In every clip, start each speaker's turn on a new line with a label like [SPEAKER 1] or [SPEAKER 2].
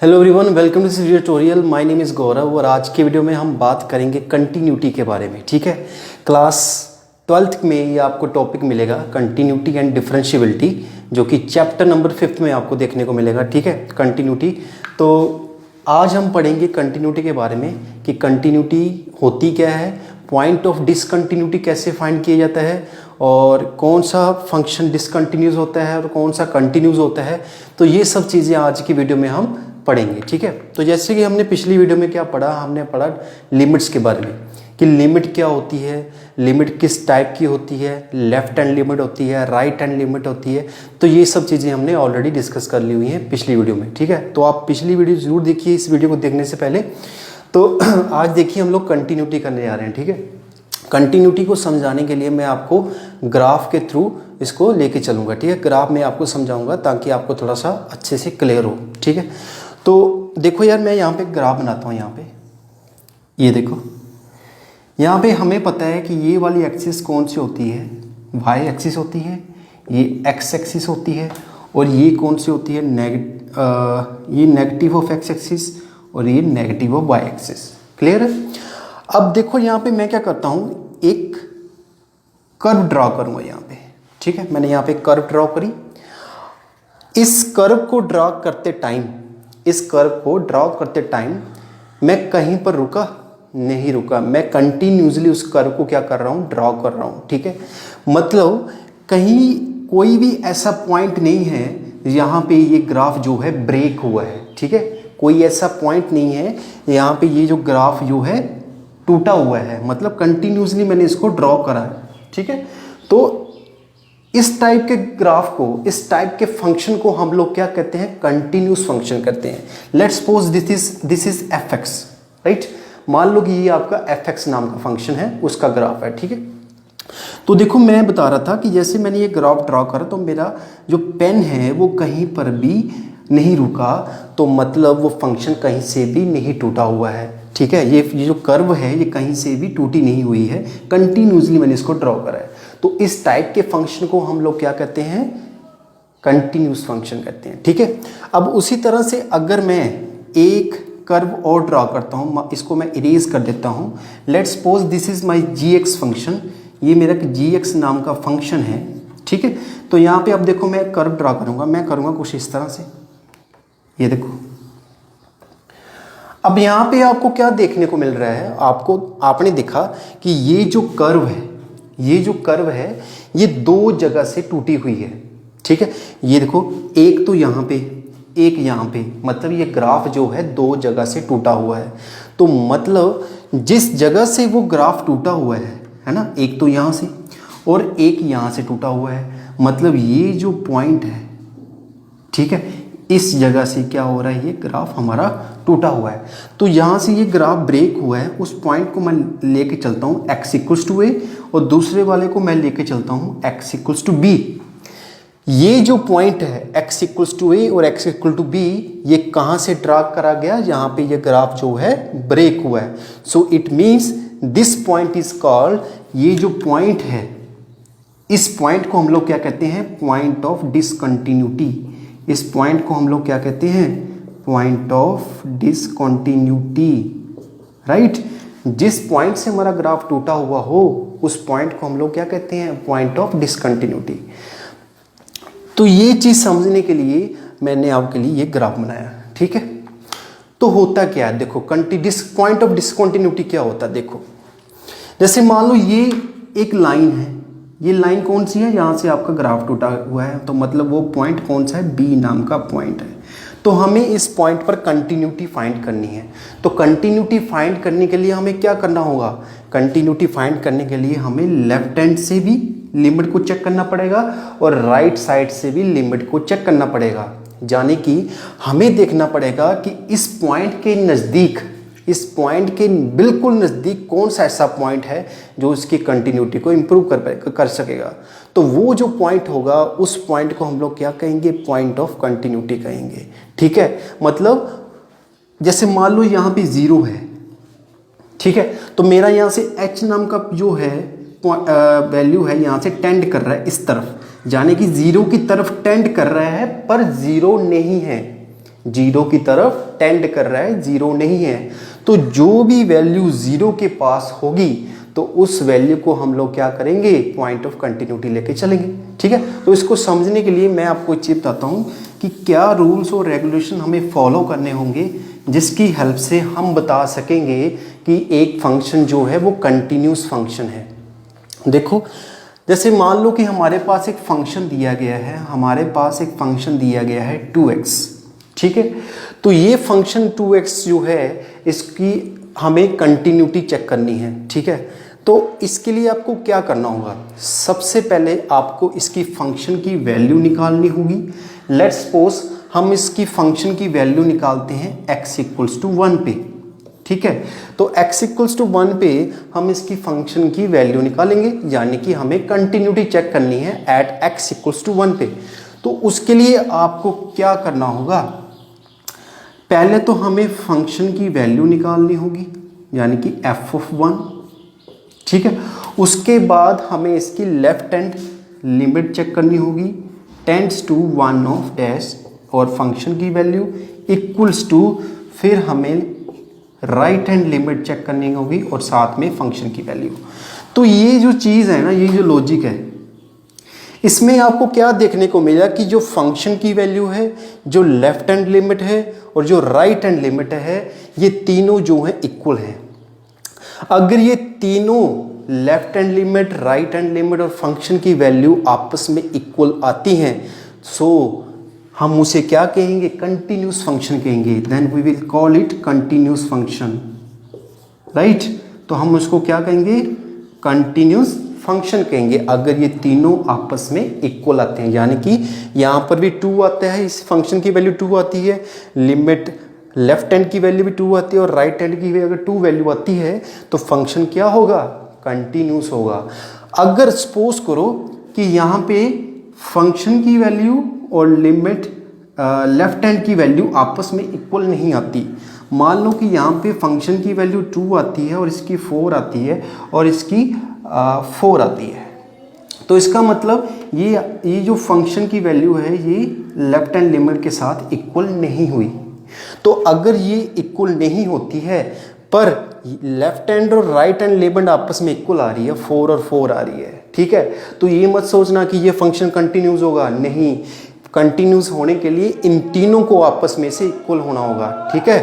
[SPEAKER 1] Hello everyone, welcome to this tutorial. My name is Gaurav और आज के वीडियो में हम बात करेंगे कंटिन्यूटी के बारे में। ठीक है, क्लास 12th में ये आपको टॉपिक मिलेगा कंटिन्यूटी एंड डिफरेंशिएबिलिटी, जो कि चैप्टर नंबर 5 में आपको देखने को मिलेगा। ठीक है, कंटिन्यूटी। तो आज हम पढ़ेंगे कंटिन्यूटी के बारे में कि कंटिन्यूटी होती क्या है, पॉइंट ऑफ डिसकंटिन्यूटी कैसे फाइंड किया जाता है, और कौन सा फंक्शन डिसकंटिन्यूस होता है और कौन सा कंटिन्यूस होता है। तो ये सब चीज़ें आज की वीडियो में हम पढ़ेंगे। ठीक है, तो जैसे कि हमने पिछली वीडियो में क्या पढ़ा, हमने पढ़ा लिमिट्स के बारे में कि लिमिट क्या होती है, लिमिट किस टाइप की होती है, लेफ्ट हैंड लिमिट होती है, राइट हैंड लिमिट होती है। तो ये सब चीज़ें हमने ऑलरेडी डिस्कस कर ली हुई हैं पिछली वीडियो में। ठीक है, तो आप पिछली वीडियो ज़रूर देखिए इस वीडियो को देखने से पहले। तो आज देखिए हम लोग कंटिन्यूटी करने जा रहे हैं। ठीक है, कंटिन्यूटी को समझाने के लिए मैं आपको ग्राफ के थ्रू इसको लेके चलूँगा। ठीक है, ग्राफ में आपको समझाऊंगा ताकि आपको थोड़ा सा अच्छे से क्लियर हो। ठीक है, तो देखो यार, मैं यहाँ पे ग्राफ बनाता हूँ। यहाँ पे ये देखो, यहाँ पे हमें पता है कि ये वाली एक्सिस कौन सी होती है, वाई एक्सिस होती है, ये एक्स एक्सिस होती है, और ये कौन सी होती है, ये नेगेटिव ऑफ एक्स एक्सिस और ये negative of Y axis. Clear है। अब देखो यहाँ पे मैं क्या करता हूँ, एक कर्व ड्रॉ करूँगा यहाँ पे। ठीक है, मैंने यहाँ पे कर्व ड्रॉ करी। इस कर्व को ड्रॉ करते टाइम मैं कहीं पर रुका नहीं रुका, मैं कंटिन्यूसली उस कर्व को क्या कर रहा हूँ, ड्रॉ कर रहा हूँ। ठीक है, मतलब कहीं कोई भी ऐसा पॉइंट नहीं है यहाँ पे ये ग्राफ जो है ब्रेक हुआ है। ठीक है, कोई ऐसा पॉइंट नहीं है यहाँ पे ये जो ग्राफ जो है टूटा हुआ है, मतलब कंटिन्यूसली मैंने इसको ड्रॉ करा है। ठीक है, तो इस टाइप के ग्राफ को, इस टाइप के फंक्शन को हम लोग क्या कहते हैं, कंटिन्यूस फंक्शन कहते हैं। Let's suppose this is F x, right. मान लो कि ये आपका एफ एक्स नाम का फंक्शन है, उसका ग्राफ है। ठीक है, तो देखो मैं बता रहा था कि जैसे मैंने ये ग्राफ ड्रॉ करा तो मेरा जो पेन है वो कहीं पर भी नहीं रुका, तो मतलब वो फंक्शन कहीं से भी नहीं टूटा हुआ है। ठीक है, ये जो कर्व है ये कहीं से भी टूटी नहीं हुई है, कंटिन्यूसली मैंने इसको ड्रॉ करा है। तो इस टाइप के फंक्शन को हम लोग क्या कहते हैं, कंटिन्यूस फंक्शन कहते हैं। ठीक है, अब उसी तरह से अगर मैं एक कर्व और ड्रॉ करता हूँ, इसको मैं इरेज कर देता हूँ। Let's suppose this is my ji x function, ये मेरा जी एक्स नाम का फंक्शन है। ठीक है, तो यहाँ पे अब देखो मैं कर्व ड्रॉ करूँगा, मैं करूँगा कुछ इस तरह से। ये देखो, अब यहाँ पे आपको क्या देखने को मिल रहा है, आपने देखा कि ये जो कर्व है ये दो जगह से टूटी हुई है। ठीक है, ये देखो, एक तो यहाँ पे, एक यहाँ पे, मतलब ये ग्राफ जो है दो जगह से टूटा हुआ है। तो मतलब जिस जगह से वो ग्राफ टूटा हुआ है ना, एक तो यहाँ से और एक यहाँ से टूटा हुआ है, मतलब ये जो पॉइंट है, ठीक है, इस जगह से क्या हो रहा है, ये ग्राफ हमारा टूटा हुआ है। तो यहाँ से ये ग्राफ ब्रेक हुआ है, उस पॉइंट को मैं लेके चलता हूँ x इक्वल्स टू ए, और दूसरे वाले को मैं लेके चलता हूँ x इक्वल्स टू बी। ये जो पॉइंट है x इक्वल्स टू ए और x इक्वल टू बी, ये कहाँ से ड्रा करा गया, यहाँ पे ये ग्राफ जो है ब्रेक हुआ है। So it means this point is called, ये जो पॉइंट है, इस पॉइंट को हम लोग क्या कहते हैं, पॉइंट ऑफ डिसकंटिन्यूटी। इस पॉइंट को हम लोग क्या कहते हैं, पॉइंट ऑफ डिसकंटिन्यूटी, राइट। जिस पॉइंट से हमारा ग्राफ टूटा हुआ हो उस पॉइंट को हम लोग क्या कहते हैं, पॉइंट ऑफ डिसकंटिन्यूटी। तो ये चीज़ समझने के लिए मैंने आपके लिए ये ग्राफ बनाया। ठीक है, तो होता क्या है, देखो पॉइंट ऑफ डिसकंटिन्यूटी क्या होता है। देखो जैसे मान लो ये एक लाइन है, ये लाइन कौन सी है, यहाँ से आपका ग्राफ टूटा हुआ है, तो मतलब वो पॉइंट कौन सा है, बी नाम का पॉइंट है। तो हमें इस पॉइंट पर कंटिन्यूटी फाइंड करनी है। तो कंटिन्यूटी फाइंड करने के लिए हमें क्या करना होगा, कंटिन्यूटी फाइंड करने के लिए हमें लेफ्ट हैंड से भी लिमिट को चेक करना पड़ेगा और राइट साइड से भी लिमिट को चेक करना पड़ेगा। यानी कि हमें देखना पड़ेगा कि इस पॉइंट के नज़दीक, इस पॉइंट के बिल्कुल नज़दीक कौन सा ऐसा पॉइंट है जो इसकी कंटिन्यूटी को इम्प्रूव कर सकेगा। तो वो जो पॉइंट होगा उस पॉइंट को हम लोग क्या कहेंगे, पॉइंट ऑफ कंटिन्यूटी कहेंगे। ठीक है, मतलब जैसे मान लो यहाँ पे 0 है, ठीक है, तो मेरा यहाँ से h नाम का जो है वैल्यू है यहाँ से टेंड कर रहा है इस तरफ, यानी कि 0 की तरफ टेंड कर रहा है, पर 0 नहीं है। जीरो की तरफ टेंड कर रहा है, जीरो नहीं है। तो जो भी वैल्यू जीरो के पास होगी तो उस वैल्यू को हम लोग क्या करेंगे, पॉइंट ऑफ कंटिन्यूटी लेके चलेंगे। ठीक है, तो इसको समझने के लिए मैं आपको एक चीज बताता हूँ कि क्या रूल्स और रेगुलेशन हमें फॉलो करने होंगे जिसकी हेल्प से हम बता सकेंगे कि एक फंक्शन जो है वो कंटिन्यूस फंक्शन है। देखो, जैसे मान लो कि हमारे पास एक फंक्शन दिया गया है, हमारे पास एक फंक्शन दिया गया है 2x। ठीक है, तो ये फंक्शन 2x जो है इसकी हमें कंटिन्यूटी चेक करनी है। ठीक है, तो इसके लिए आपको क्या करना होगा, सबसे पहले आपको इसकी फंक्शन की वैल्यू निकालनी होगी। लेट्स सपोज हम इसकी फंक्शन की वैल्यू निकालते हैं x इक्वल्स टू 1 पे। ठीक है, तो x इक्वल्स टू 1 पे हम इसकी फंक्शन की वैल्यू निकालेंगे, यानी कि हमें कंटिन्यूटी चेक करनी है एट x इक्वल्स टू 1 पे। तो उसके लिए आपको क्या करना होगा, पहले तो हमें फंक्शन की वैल्यू निकालनी होगी यानी कि f ऑफ 1। ठीक है, उसके बाद हमें इसकी लेफ्ट हैंड लिमिट चेक करनी होगी, टेंड्स टू 1 ऑफ डैश और फंक्शन की वैल्यू इक्वल्स टू, फिर हमें राइट हैंड लिमिट चेक करनी होगी और साथ में फंक्शन की वैल्यू। तो ये जो चीज़ है ना, ये जो लॉजिक है, इसमें आपको क्या देखने को मिला कि जो फंक्शन की वैल्यू है, जो लेफ्ट हैंड लिमिट है और जो राइट हैंड लिमिट है, ये तीनों जो है इक्वल हैं। अगर ये तीनों left hand limit, right hand limit और फंक्शन की वैल्यू आपस में इक्वल आती हैं, सो हम उसे क्या कहेंगे, कंटिन्यूस फंक्शन कहेंगे। Then we will call it continuous function, right. तो हम उसको क्या कहेंगे, कंटिन्यूस फंक्शन कहेंगे अगर ये तीनों आपस में इक्वल आते हैं, यानी कि यहाँ पर भी 2 आता है, इस फंक्शन की वैल्यू 2 आती है, लिमिट लेफ्ट हैंड की वैल्यू भी 2 आती है और राइट हैंड की अगर 2 वैल्यू आती है तो फंक्शन क्या होगा, कंटिन्यूस होगा। अगर सपोज करो कि यहाँ पे फंक्शन की वैल्यू और लिमिट लेफ्ट हैंड की वैल्यू आपस में इक्वल नहीं आती, मान लो कि यहाँ पे फंक्शन की वैल्यू 2 आती है और इसकी 4 आती है और इसकी 4 आती है, तो इसका मतलब ये जो फंक्शन की वैल्यू है ये लेफ्ट हैंड लिमिट के साथ इक्वल नहीं हुई। तो अगर ये इक्वल नहीं होती है पर लेफ्ट हैंड और राइट हैंड लिमिट आपस में इक्वल आ रही है, 4 और 4 आ रही है, ठीक है, तो ये मत सोचना कि ये फंक्शन कंटिन्यूस होगा, नहीं, कंटिन्यूस होने के लिए इन तीनों को आपस में से इक्वल होना होगा। ठीक है,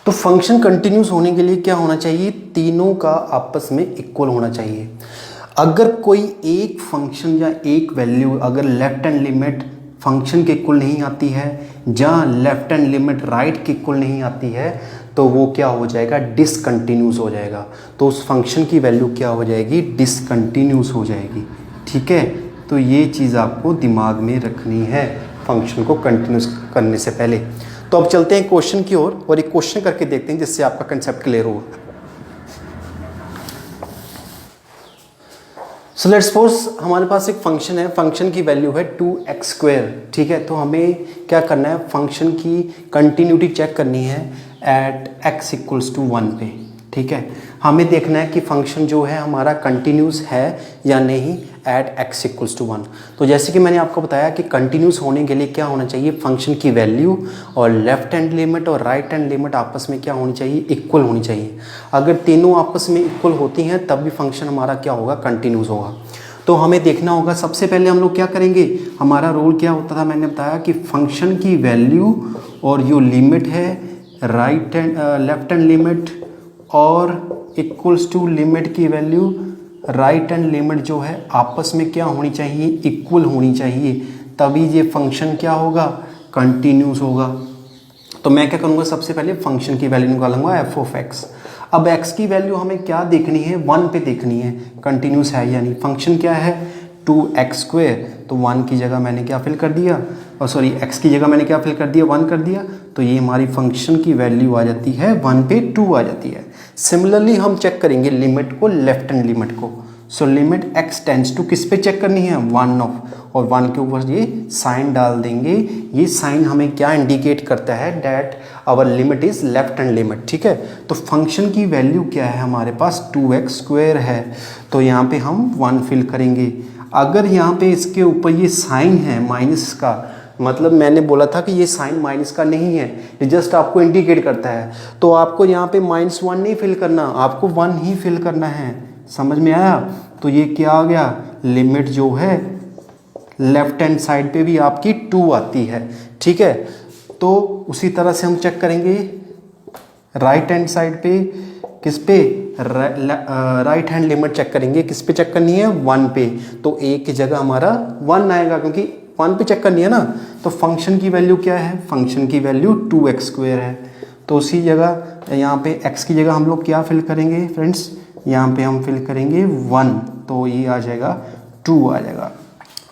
[SPEAKER 1] तो फंक्शन कंटिन्यूस होने के लिए क्या होना चाहिए, तीनों का आपस में इक्वल होना चाहिए। अगर कोई एक फंक्शन या एक वैल्यू अगर लेफ्ट हैंड लिमिट फंक्शन के इक्वल नहीं आती है, जहाँ लेफ्ट हैंड लिमिट राइट के इक्वल नहीं आती है, तो वो क्या हो जाएगा, डिसकंटिन्यूस हो जाएगा। तो उस फंक्शन की वैल्यू क्या हो जाएगी, डिसकंटिन्यूस हो जाएगी। ठीक है, तो ये चीज़ आपको दिमाग में रखनी है फंक्शन को कंटिन्यूस करने से पहले। तो अब चलते हैं क्वेश्चन की ओर और एक क्वेश्चन करके देखते हैं जिससे आपका कंसेप्ट क्लियर हो। सो लेट्स सपोज हमारे पास एक फंक्शन है, फंक्शन की वैल्यू है 2x²। ठीक है, तो हमें क्या करना है, फंक्शन की कंटिन्यूटी चेक करनी है एट x इक्वल्स टू 1 पे। ठीक है, हमें देखना है कि फंक्शन जो है हमारा कंटिन्यूस है या नहीं एट x इक्वल्स टू 1। तो जैसे कि मैंने आपको बताया कि कंटिन्यूस होने के लिए क्या होना चाहिए, फंक्शन की वैल्यू और लेफ्ट हैंड लिमिट और राइट हैंड लिमिट आपस में क्या होनी चाहिए, इक्वल होनी चाहिए। अगर तीनों आपस में इक्वल होती हैं तब भी फंक्शन हमारा क्या होगा, कंटिन्यूस होगा। तो हमें देखना होगा, सबसे पहले हम लोग क्या करेंगे, हमारा रोल क्या होता था, मैंने बताया कि फंक्शन की वैल्यू और जो लिमिट है right hand left hand limit और इक्वल्स टू लिमिट की वैल्यू राइट हैंड लिमिट जो है आपस में क्या होनी चाहिए, इक्वल होनी चाहिए, तभी ये फंक्शन क्या होगा, कंटिन्यूस होगा। तो मैं क्या करूँगा, सबसे पहले फंक्शन की वैल्यू निकालूंगा f ऑफ x। अब x की वैल्यू हमें क्या देखनी है, 1 पे देखनी है, कंटिन्यूस है यानी फंक्शन क्या है 2x², तो 1 की जगह मैंने क्या फिल कर दिया, और सॉरी x की जगह मैंने क्या फिल कर दिया, 1 कर दिया, तो ये हमारी फंक्शन की वैल्यू आ जाती है 1 पे 2 आ जाती है। सिमिलरली हम चेक करेंगे लिमिट को, लेफ्ट हैंड लिमिट को। So limit x tends to किस पे चेक करनी है, 1 ऑफ, और 1 के ऊपर ये साइन डाल देंगे। ये साइन हमें क्या इंडिकेट करता है, that our limit is left hand limit. ठीक है, तो फंक्शन की वैल्यू क्या है हमारे पास, 2x² है, तो यहाँ पे हम 1 फिल करेंगे। अगर यहाँ पे इसके ऊपर ये साइन है माइनस का, मतलब मैंने बोला था कि ये साइन माइनस का नहीं है, ये जस्ट आपको इंडिकेट करता है। तो आपको यहाँ पे -1 नहीं फिल करना, आपको 1 ही फिल करना है। समझ में आया? तो ये क्या आ गया, लिमिट जो है लेफ्ट हैंड साइड पे भी आपकी 2 आती है। ठीक है, तो उसी तरह से हम चेक करेंगे राइट हैंड साइड पे, किस पे, राइट हैंड लिमिट चेक करेंगे, किस पे चेक करनी है, 1 पे। तो a की जगह हमारा 1 आएगा, क्योंकि 1 पे चेक करनी है ना। तो फंक्शन की वैल्यू क्या है, फंक्शन की वैल्यू 2x² है। तो उसी जगह यहाँ पे x की जगह हम लोग क्या फिल करेंगे फ्रेंड्स, यहाँ पे हम फिल करेंगे 1, तो ये आ जाएगा 2 आ जाएगा।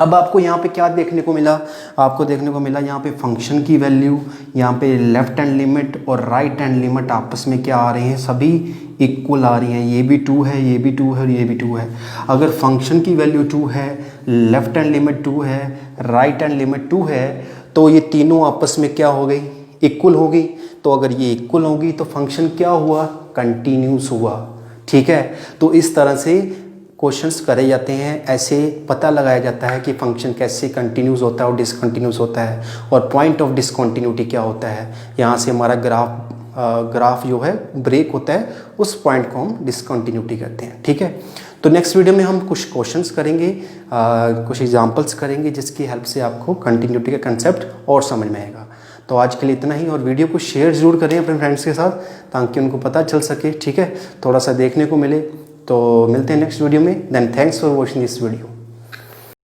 [SPEAKER 1] अब आपको यहाँ पे क्या देखने को मिला, आपको देखने को मिला यहाँ पे फंक्शन की वैल्यू, यहाँ पे लेफ्ट हैंड लिमिट और राइट हैंड लिमिट आपस में क्या आ रही हैं, सभी इक्वल आ रही हैं। ये भी 2 है, ये भी 2 है और ये भी 2 है। अगर फंक्शन की वैल्यू 2 है, लेफ्ट हैंड लिमिट 2 है, राइट हैंड लिमिट 2 है, तो ये तीनों आपस में क्या हो गई, इक्वल हो गई। तो अगर ये इक्वल होगी तो फंक्शन क्या हुआ, कंटिन्यूस हुआ। ठीक है, तो इस तरह से क्वेश्चंस करे जाते हैं, ऐसे पता लगाया जाता है कि फंक्शन कैसे कंटिन्यूस होता है और डिसकंटिन्यूस होता है, और पॉइंट ऑफ डिसकंटिन्यूटी क्या होता है। यहाँ से हमारा ग्राफ जो है ब्रेक होता है, उस पॉइंट को हम डिसकंटिन्यूटी कहते हैं। ठीक है, तो नेक्स्ट वीडियो में हम कुछ क्वेश्चंस करेंगे, कुछ एग्जांपल्स करेंगे, जिसकी हेल्प से आपको कंटिन्यूटी का कंसेप्ट और समझ में आएगा। तो आज के लिए इतना ही, और वीडियो को शेयर ज़रूर करें अपने फ्रेंड्स के साथ, ताकि उनको पता चल सके। ठीक है, थोड़ा सा देखने को मिले। तो मिलते हैं नेक्स्ट वीडियो में। Then thanks for watching this video.